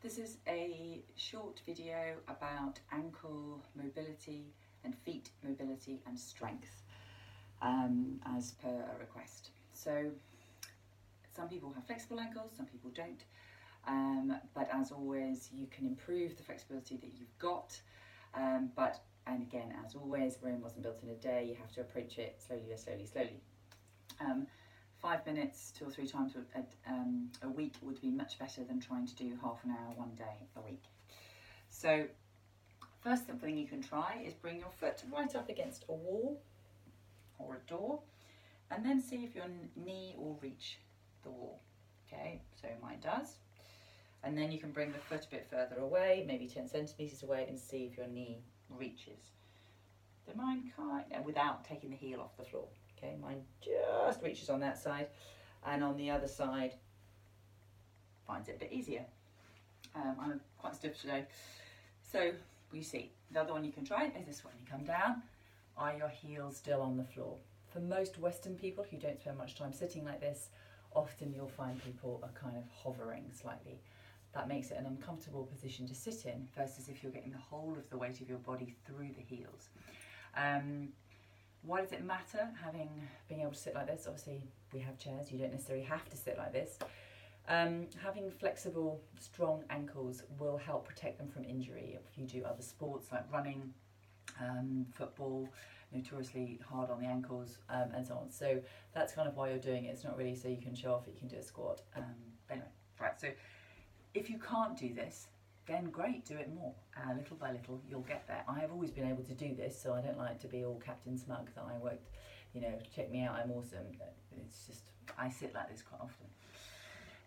This is a short video about ankle mobility and feet mobility and strength as per a request. So some people have flexible ankles, some people don't, but as always you can improve the flexibility that you've got, and again, as always, Rome wasn't built in a day. You have to approach it slowly. 5 minutes 2 or 3 times a week would be much better than trying to do half an hour one day a week. So first thing you can try is bring your foot right up against a wall or a door, and then see if your knee will reach the wall. Okay, so mine does. And then you can bring the foot a bit further away, maybe 10 centimetres away, and see if your knee reaches. So mine can't, without taking the heel off the floor. Okay, mine just reaches on that side, and on the other side finds it a bit easier. I'm quite stiff today. So you see, the other one you can try is this one. You come down, are your heels still on the floor? For most Western people who don't spend much time sitting like this, often you'll find people are kind of hovering slightly. That makes it an uncomfortable position to sit in versus if you're getting the whole of the weight of your body through the heels. Why does it matter being able to sit like this? Obviously we have chairs, you don't necessarily have to sit like this. Having flexible, strong ankles will help protect them from injury. If you do other sports like running, football, notoriously hard on the ankles, and so on. So that's kind of why you're doing it. It's not really so you can show off that you can do a squat. Anyway, right, so if you can't do this, then great, do it more. Little by little, you'll get there. I have always been able to do this, so I don't like to be all Captain Smug that I worked, check me out, I'm awesome. It's just, I sit like this quite often.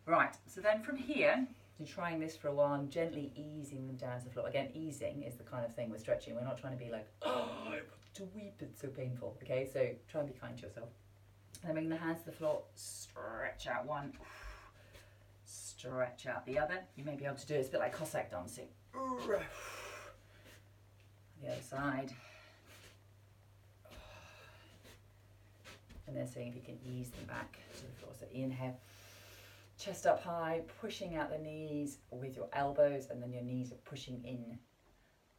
Right, so then from here, you're trying this for a while and gently easing them down to the floor. Again, easing is the kind of thing with stretching. We're not trying to be like, oh, I want to weep, it's so painful. Okay, so try and be kind to yourself. And then bring the hands to the floor, stretch out one, stretch out the other. You may be able to do it, it's a bit like Cossack dancing. The other side. And then seeing if you can ease them back to the floor. So inhale, chest up high, pushing out the knees with your elbows, and then your knees are pushing in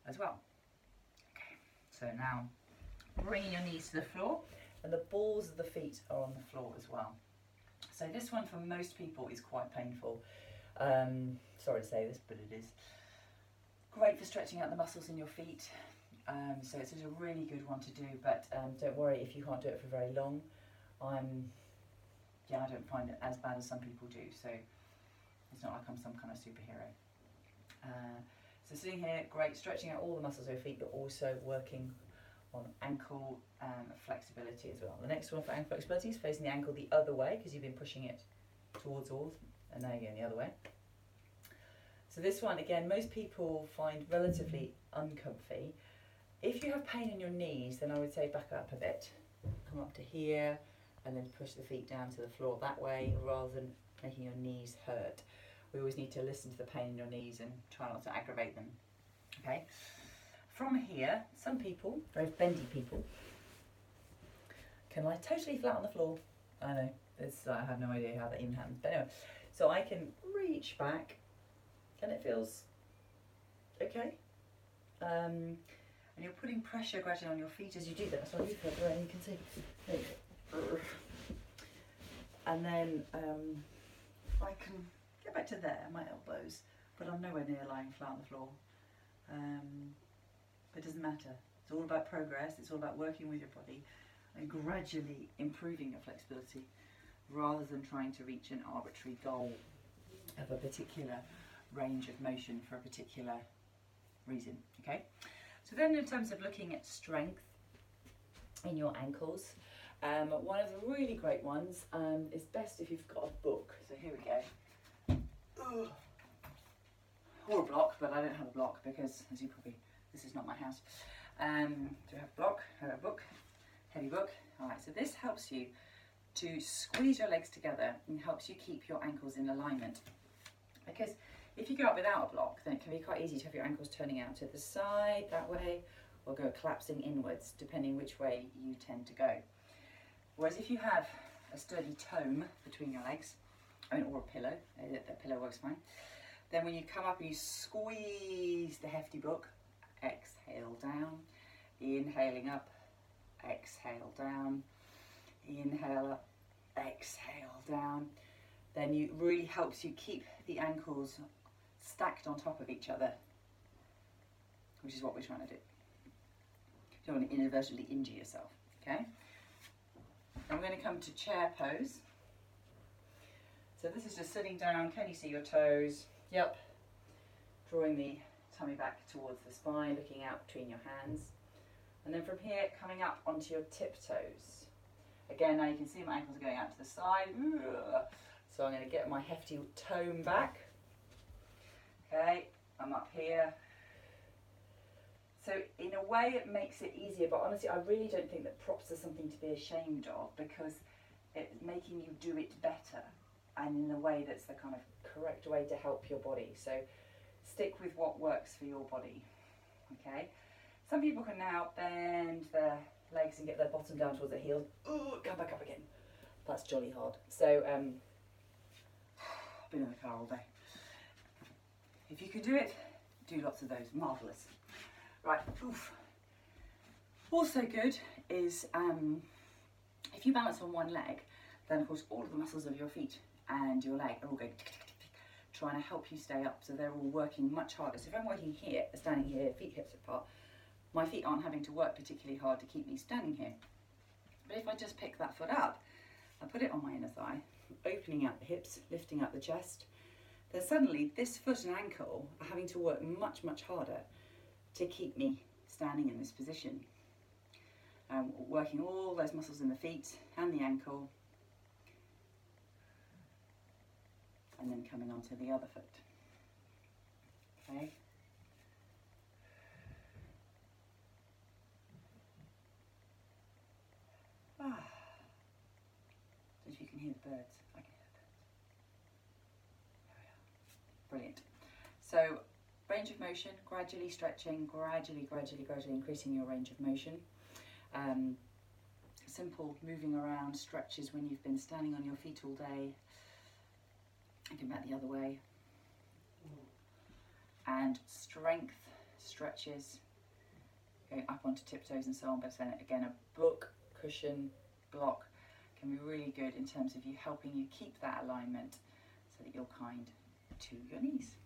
as well. Okay, so now bringing your knees to the floor, and the balls of the feet are on the floor as well. So this one for most people is quite painful. Sorry to say this, but it is. Great for stretching out the muscles in your feet. So it's a really good one to do, but don't worry if you can't do it for very long. I don't find it as bad as some people do, so it's not like I'm some kind of superhero. So sitting here, great, stretching out all the muscles of your feet, but also working on ankle flexibility as well. The next one for ankle flexibility is facing the ankle the other way, because you've been pushing it towards walls, and now you're going the other way. So this one, again, most people find relatively uncomfy. If you have pain in your knees, then I would say back up a bit. Come up to here, and then push the feet down to the floor that way, rather than making your knees hurt. We always need to listen to the pain in your knees and try not to aggravate them. Okay. From here, some people, very bendy people, can lie totally flat on the floor. I know, I have no idea how that even happens, but anyway. So I can reach back, and it feels okay. And you're putting pressure gradually on your feet as you do that. So you feel and you can see. There you go. And then I can get back to there, my elbows, but I'm nowhere near lying flat on the floor. But it doesn't matter. It's all about progress. It's all about working with your body and gradually improving your flexibility, rather than trying to reach an arbitrary goal of a particular range of motion for a particular reason. Okay. So then, in terms of looking at strength in your ankles, one of the really great ones is best if you've got a book. So here we go. Or a block, but I don't have a block because, as you probably, this is not my house. Do I have a block? I have a book, heavy book. All right, so this helps you to squeeze your legs together and helps you keep your ankles in alignment. Because if you go up without a block, then it can be quite easy to have your ankles turning out to the side that way, or go collapsing inwards, depending which way you tend to go. Whereas if you have a sturdy tome between your legs, or a pillow, the pillow works fine, Then when you come up and you squeeze the hefty book, exhale down, inhaling up, exhale down, inhale up, exhale down. Then it really helps you keep the ankles stacked on top of each other, which is what we're trying to do. You don't want to inadvertently injure yourself, okay? I'm going to come to chair pose. So this is just sitting down. Can you see your toes? Yep. Drawing the tummy back towards the spine, looking out between your hands. And then from here, coming up onto your tiptoes. Again, now you can see my ankles are going out to the side. So I'm going to get my hefty tone back. Okay, I'm up here. So in a way it makes it easier, but honestly I really don't think that props are something to be ashamed of, because it's making you do it better and in a way that's the kind of correct way to help your body. So stick with what works for your body, okay? Some people can now bend their legs and get their bottom down towards their heels. Ooh, come back up again. That's jolly hard. So I've been in the car all day. If you can do it, do lots of those. Marvellous. Right, oof. Also good is if you balance on one leg, then of course all of the muscles of your feet and your leg are all going trying to help you stay up, so they're all working much harder. So if I'm working here, standing here, feet hips apart, my feet aren't having to work particularly hard to keep me standing here. But if I just pick that foot up, I put it on my inner thigh, opening out the hips, lifting up the chest, then suddenly this foot and ankle are having to work much, much harder to keep me standing in this position. Working all those muscles in the feet and the ankle, and then coming onto the other foot. Okay. Don't know if you can hear the birds. I can hear the birds. There we are. Brilliant. So range of motion, gradually stretching, gradually increasing your range of motion. Simple moving around stretches when you've been standing on your feet all day. And come back the other way. And strength stretches, going up onto tiptoes and so on. But then again, a book, cushion, block can be really good in terms of you helping you keep that alignment so that you're kind to your knees.